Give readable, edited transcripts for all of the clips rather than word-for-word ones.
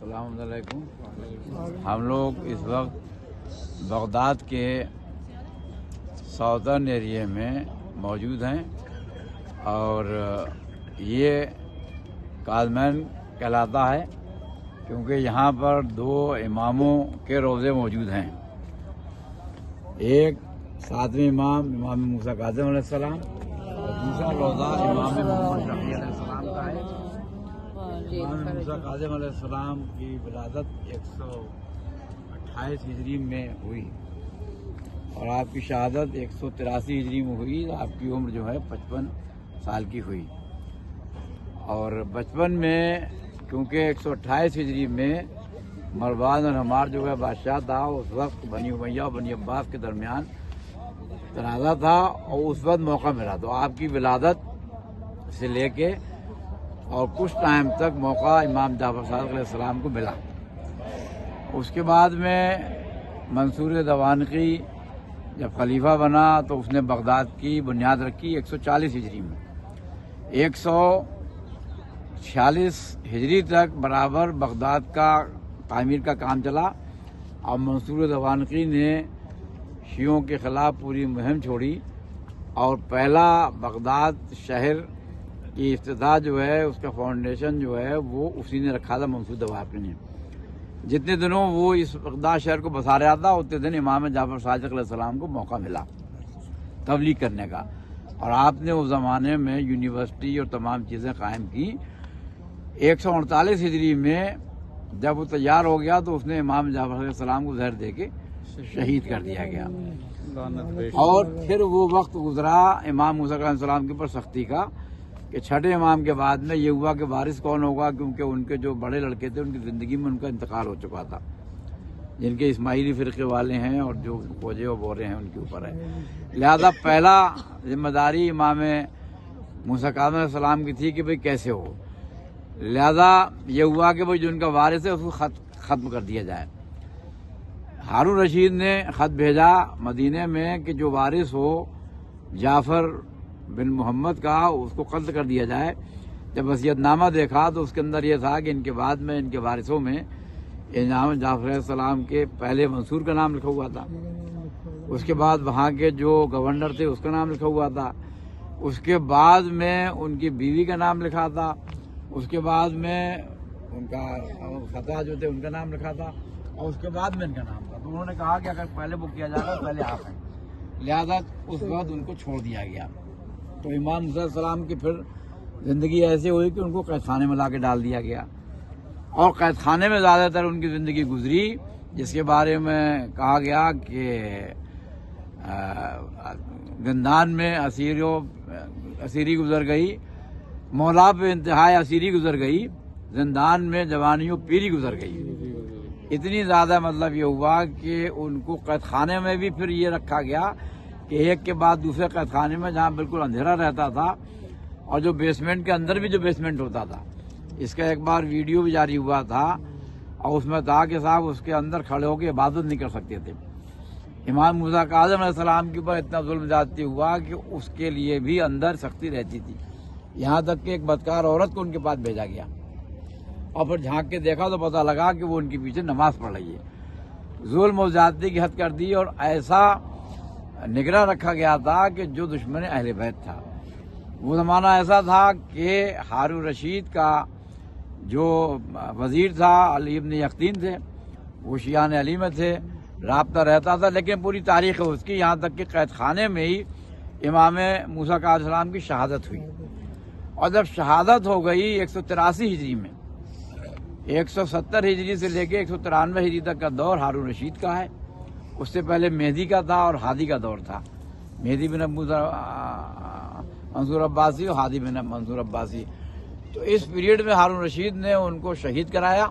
السلام علیکم۔ ہم لوگ اس وقت بغداد کے ساؤترن ایریے میں موجود ہیں اور یہ کاظمین کہلاتا ہے کیونکہ یہاں پر دو اماموں کے روضے موجود ہیں، ایک ساتویں امام موسیٰ کاظم علیہ السلام اور دوسرا روضہ امام محمد شفیع علیہ السلام کا ہے۔ امام موسیٰ کاظم علیہ السلام کی ولادت 128 ہجری میں ہوئی اور آپ کی شہادت 183 ہجری میں ہوئی۔ آپ کی عمر جو ہے 55 سال کی ہوئی، اور بچپن میں کیونکہ 128 ہجری میں مروان اور حمار جو ہے بادشاہ تھا، اس وقت بنی امیہ اور بنی عباس کے درمیان تنازع تھا اور اس وقت موقع ملا، تو آپ کی ولادت سے لے کے اور کچھ ٹائم تک موقع امام جعفر صادق علیہ السلام کو ملا۔ اس کے بعد میں منصور دوانقی جب خلیفہ بنا تو اس نے بغداد کی بنیاد رکھی 140 ہجری میں۔ 146 ہجری تک برابر بغداد کا تعمیر کا کام چلا اور منصور دوانقی نے شیعوں کے خلاف پوری مہم چھوڑی اور پہلا بغداد شہر کی افتتاح جو ہے، اس کا فاؤنڈیشن جو ہے وہ اسی نے رکھا تھا، منصور دوانقی نے۔ جتنے دنوں وہ اس بغداد شہر کو بسا رہا تھا اتنے دن امام جعفر صادق علیہ السلام کو موقع ملا تبلیغ کرنے کا، اور آپ نے اس زمانے میں یونیورسٹی اور تمام چیزیں قائم کی۔ 148 ہجری میں جب وہ تیار ہو گیا تو اس نے امام جعفر علیہ السلام کو زہر دے کے شہید کر دیا گیا، اور پھر وہ وقت گزرا امام موسیٰ علیہ السلام کے اوپر سختی کا کہ چھٹے امام کے بعد میں یہ ہوا کہ وارث کون ہوگا، کیونکہ ان کے جو بڑے لڑکے تھے ان کی زندگی میں ان کا انتقال ہو چکا تھا، جن کے اسماعیلی فرقے والے ہیں اور جو خوجے و بورے ہیں ان کے اوپر ہے۔ لہذا پہلا ذمہ داری امام موسیٰ کاظم علیہ السلام کی تھی کہ بھئی کیسے ہو، لہذا یہ ہوا کہ بھئی جو ان کا وارث ہے اس کو ختم کر دیا جائے۔ ہارون رشید نے خط بھیجا مدینے میں کہ جو وارث ہو جعفر بن محمد کا اس کو قتل کر دیا جائے۔ جب وصیت نامہ دیکھا تو اس کے اندر یہ تھا کہ ان کے بعد میں ان کے وارثوں میں امام جعفر علیہ السلام کے پہلے منصور کا نام لکھا ہوا تھا، اس کے بعد وہاں کے جو گورنر تھے اس کا نام لکھا ہوا تھا، اس کے بعد میں ان کی بیوی کا نام لکھا تھا، اس کے بعد میں ان کا فتح جو تھے ان کا نام لکھا تھا، اور اس کے بعد میں ان کا نام تھا۔ تو انہوں نے کہا کہ اگر پہلے وہ کیا جائے گا پہلے آپ ہیں، لہذا اس وقت ان کو چھوڑ دیا گیا۔ تو امام موسیٰ علیہ السلام کی پھر زندگی ایسی ہوئی کہ ان کو قید خانے میں لا کے ڈال دیا گیا، اور قید خانے میں زیادہ تر ان کی زندگی گزری، جس کے بارے میں کہا گیا کہ زندان میں اسیری گزر گئی، مولا پہ انتہائی اسیری گزر گئی، زندان میں جوانیوں پیری گزر گئی۔ اتنی زیادہ مطلب یہ ہوا کہ ان کو قید خانے میں بھی پھر یہ رکھا گیا کہ ایک کے بعد دوسرے قید خانے میں، جہاں بالکل اندھیرا رہتا تھا اور جو بیسمنٹ کے اندر بھی جو بیسمنٹ ہوتا تھا، اس کا ایک بار ویڈیو بھی جاری ہوا تھا اور اس میں تھا کہ صاحب اس کے اندر کھڑے ہو کے عبادت نہیں کر سکتے تھے۔ امام موسیٰ کاظم علیہ السلام کے اوپر اتنا ظلم زیادتی ہوا کہ اس کے لیے بھی اندر سختی رہتی تھی، یہاں تک کہ ایک بدکار عورت کو ان کے پاس بھیجا گیا اور پھر جھانک کے دیکھا تو پتہ لگا کہ وہ ان کے پیچھے نماز پڑھ رہی ہے۔ ظلم و زیادتی کی حد کر دی، اور ایسا نگراں رکھا گیا تھا کہ جو دشمن اہل بیت تھا۔ وہ زمانہ ایسا تھا کہ ہارون رشید کا جو وزیر تھا علی ابن یقطین تھے، وہ شیعان علی میں تھے، رابطہ رہتا تھا، لیکن پوری تاریخ ہے اس کی، یہاں تک کہ قید خانے میں ہی امام موسیٰ علیہ السلام کی شہادت ہوئی، اور جب شہادت ہو گئی 183 ہجری میں، 170 ہجری سے لے کے 193 ہجری تک کا دور ہارون رشید کا ہے۔ اس سے پہلے مہدی کا تھا اور ہادی کا دور تھا، مہدی بن منصور عباسی اور ہادی بن منصور عباسی۔ تو اس پیریڈ میں ہارون رشید نے ان کو شہید کرایا،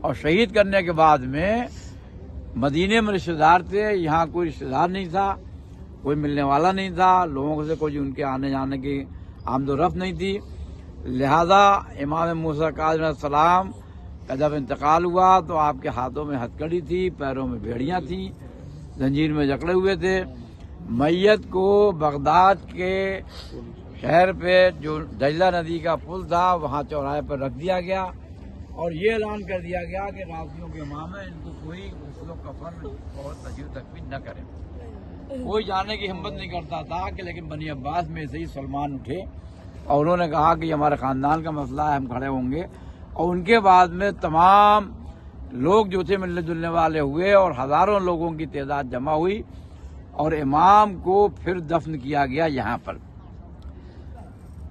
اور شہید کرنے کے بعد میں مدینے میں رشتہ دار تھے، یہاں کوئی رشتہ دار نہیں تھا، کوئی ملنے والا نہیں تھا، لوگوں سے کوئی ان کے آنے جانے کی آمد و رفت نہیں تھی، لہذا امام موسیٰ کاظم علیہ السلام کا جب انتقال ہوا تو آپ کے ہاتھوں میں ہتھکڑی تھی، پیروں میں بیڑیاں تھیں، زنجیر میں جکڑے ہوئے تھے۔ میت کو بغداد کے شہر پہ جو دجلہ ندی کا پل تھا وہاں چوراہے پر رکھ دیا گیا، اور یہ اعلان کر دیا گیا کہ رافضیوں کے امام ہیں، ان کو کوئی غسل و کفن اور تشییع و تکفین نہ کرے۔ کوئی جانے کی ہمت نہیں کرتا تھا کہ لیکن بنی عباس میں سے ہی سلمان اٹھے اور انہوں نے کہا کہ یہ ہمارے خاندان کا مسئلہ ہے، ہم کھڑے ہوں گے۔ اور ان کے بعد میں تمام لوگ جو تھے ملنے جلنے والے ہوئے اور ہزاروں لوگوں کی تعداد جمع ہوئی اور امام کو پھر دفن کیا گیا یہاں پر۔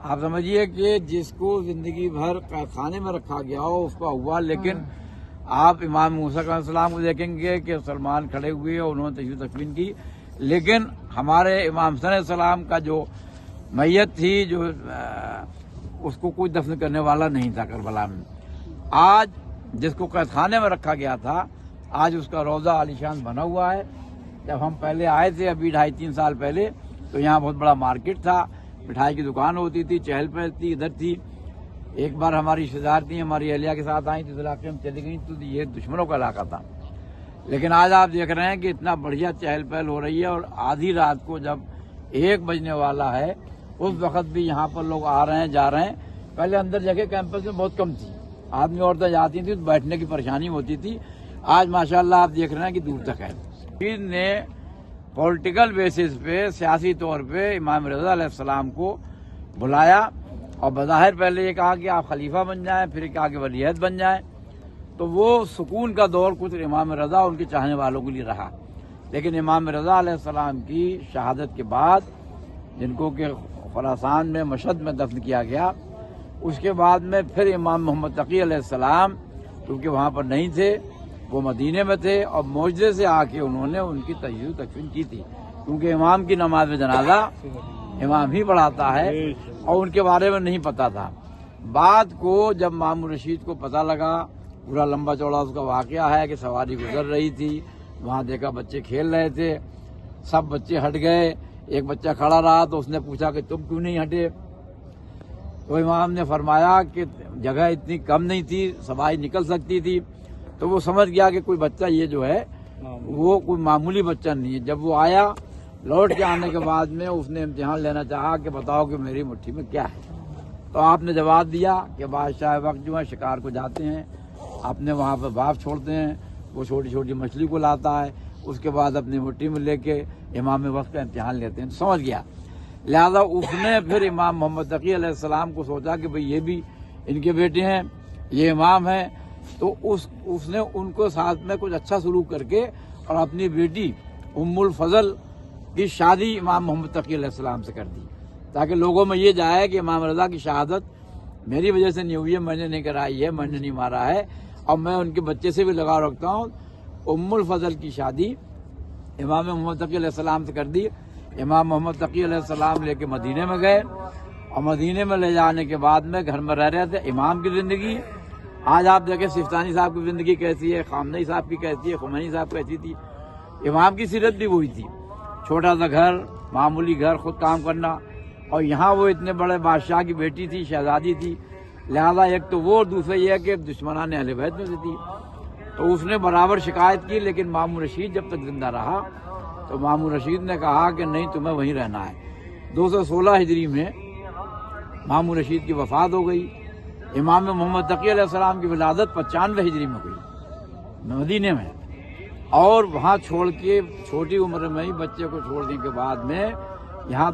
آپ سمجھیے کہ جس کو زندگی بھر قید خانے میں رکھا گیا ہو اس کا ہوا، لیکن آپ امام موسیٰ علیہ السلام کو دیکھیں گے کہ سلمان کھڑے ہوئے اور انہوں نے تشییع و تکفین کی، لیکن ہمارے امام حسن علیہ السلام کا جو میت تھی جو اس کو کوئی دفن کرنے والا نہیں تھا کربلا میں۔ آج جس کو قید خانے میں رکھا گیا تھا آج اس کا روضہ عالیشان بنا ہوا ہے۔ جب ہم پہلے آئے تھے ابھی 2.5-3 سال پہلے تو یہاں بہت بڑا مارکیٹ تھا، مٹھائی کی دکان ہوتی تھی، چہل پہل تھی، ادھر تھی۔ ایک بار ہماری رشتہ دار تھیں، ہماری اہلیہ کے ساتھ آئی تھی، اس علاقے میں چلی گئی تو یہ دشمنوں کا علاقہ تھا، لیکن آج آپ دیکھ رہے ہیں کہ اتنا بڑھیا چہل پہل ہو رہی ہے۔ اور آدھی رات کو جب 1 بجنے والا ہے اس وقت بھی یہاں پر لوگ آ رہے ہیں جا رہے ہیں۔ پہلے اندر جگہ کیمپس میں بہت کم تھی، آدمی عورتیں جاتی تھیں تو بیٹھنے کی پریشانی ہوتی تھی، آج ماشاءاللہ آپ دیکھ رہے ہیں کہ دور تک ہے۔ پیر نے پولیٹیکل بیسس پہ سیاسی طور پہ امام رضا علیہ السلام کو بلایا اور بظاہر پہلے یہ کہا کہ آپ خلیفہ بن جائیں، پھر کہا کہ ولی عہد بن جائیں، تو وہ سکون کا دور کچھ امام رضا اور ان کے چاہنے والوں کے لیے رہا۔ لیکن امام رضا علیہ السلام کی شہادت کے بعد جن کو کہ خراسان میں مشہد میں دفن کیا گیا، اس کے بعد میں پھر امام محمد تقی علیہ السلام کیونکہ وہاں پر نہیں تھے، وہ مدینے میں تھے اور معجزے سے آ کے انہوں نے ان کی تشییع و تکفین کی تھی، کیونکہ امام کی نماز جنازہ امام ہی پڑھاتا ہے اور ان کے بارے میں نہیں پتا تھا۔ بعد کو جب مامون رشید کو پتہ لگا، پورا لمبا چوڑا اس کا واقعہ ہے کہ سواری گزر رہی تھی، وہاں دیکھا بچے کھیل رہے تھے، سب بچے ہٹ گئے، ایک بچہ کھڑا رہا تو اس نے پوچھا کہ تم کیوں نہیں ہٹے؟ تو امام نے فرمایا کہ جگہ اتنی کم نہیں تھی، سواری نکل سکتی تھی، تو وہ سمجھ گیا کہ کوئی بچہ یہ جو ہے وہ کوئی معمولی بچہ نہیں ہے۔ جب وہ آیا لوٹ کے آنے کے بعد میں اس نے امتحان لینا چاہا کہ بتاؤ کہ میری مٹھی میں کیا ہے، تو آپ نے جواب دیا کہ بادشاہ وقت جو ہے شکار کو جاتے ہیں، اپنے وہاں پہ باپ چھوڑتے ہیں، وہ چھوٹی چھوٹی مچھلی کو لاتا ہے، اس کے بعد اپنی مٹھی میں لے کے امام وقت کا امتحان لیتے ہیں، سمجھ گیا۔ لہذا اس نے پھر امام محمد تقی علیہ السلام کو سوچا کہ بھئی یہ بھی ان کے بیٹے ہیں، یہ امام ہیں، تو اس نے ان کو ساتھ میں کچھ اچھا سلوک کر کے اور اپنی بیٹی ام الفضل کی شادی امام محمد تقی علیہ السلام سے کر دی، تاکہ لوگوں میں یہ جائے کہ امام رضا کی شہادت میری وجہ سے نہیں ہوئی ہے، میں نے نہیں کرائی ہے، میں نے نہیں مارا ہے، اور میں ان کے بچے سے بھی لگاؤ رکھتا ہوں۔ ام الفضل کی شادی امام محمد تقی علیہ السلام سے کر دی۔ امام محمد تقی علیہ السلام لے کے مدینے میں گئے اور مدینے میں لے جانے کے بعد میں گھر میں رہ رہے تھے۔ امام کی زندگی آج آپ دیکھیں سفتانی صاحب کی زندگی کیسی ہے، خامنئی صاحب کی کیسی ہے، خمینی صاحب کیسی تھی، امام کی سیرت بھی وہی تھی، چھوٹا سا گھر، معمولی گھر، خود کام کرنا، اور یہاں وہ اتنے بڑے بادشاہ کی بیٹی تھی، شہزادی تھی، لہذا ایک تو وہ، دوسرے یہ کہ دشمنان اہل بیت میں سے تھی، تو اس نے برابر شکایت کی، لیکن مامون رشید جب تک زندہ رہا تو مامون رشید نے کہا کہ نہیں تمہیں وہیں رہنا ہے۔ 216 ہجری میں مامون رشید کی وفات ہو گئی۔ امام محمد تقی علیہ السلام کی ولادت 95 ہجری میں ہوئی مدینے میں، اور وہاں چھوڑ کے چھوٹی عمر میں ہی بچے کو چھوڑنے کے بعد میں یہاں